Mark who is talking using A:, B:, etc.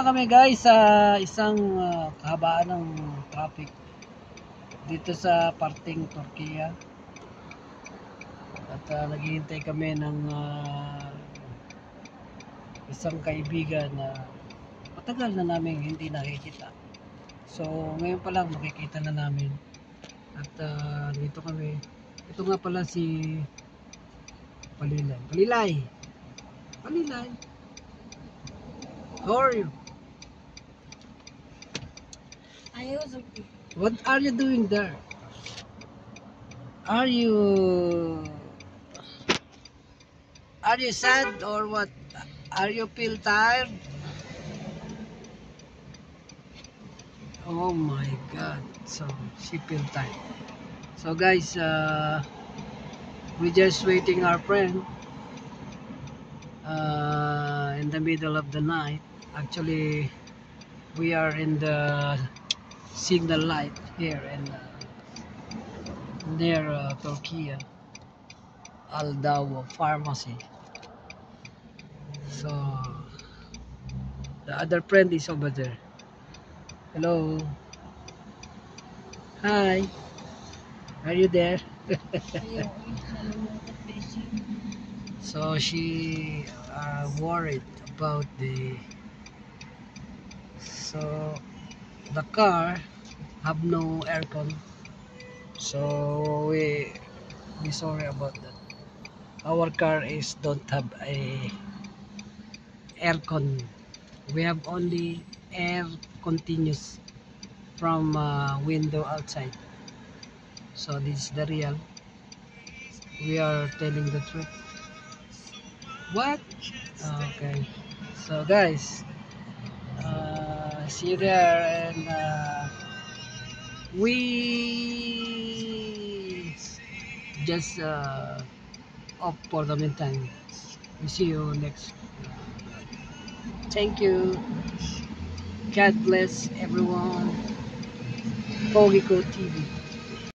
A: na kami guys sa isang kahabaan ng traffic dito sa parting Turkiya. At naghihintay kami ng isang kaibigan na matagal na namin hindi nakikita. So ngayon pa lang makikita na namin. At dito kami. Ito nga pala si Palilay. Palilay! Palilay! How are you?
B: I was okay.
A: What are you doing there? Are you sad or what? Are you feel tired? Oh my god. So she feel tired. So guys, we just waiting our friend in the middle of the night. Actually, we are in the signal light here in near Turkey, Aldawa Pharmacy. So the other friend is over there. Hello. Hi. Are you there? So she worried about the car have no aircon. So we sorry about that. Our car is don't have a aircon. We have only air continuous from window outside. So this is the real. We are telling the truth. What? Okay. So guys, see you there, and we just off for the meantime. We see you next. Thank you. God bless everyone. Pogiko TV.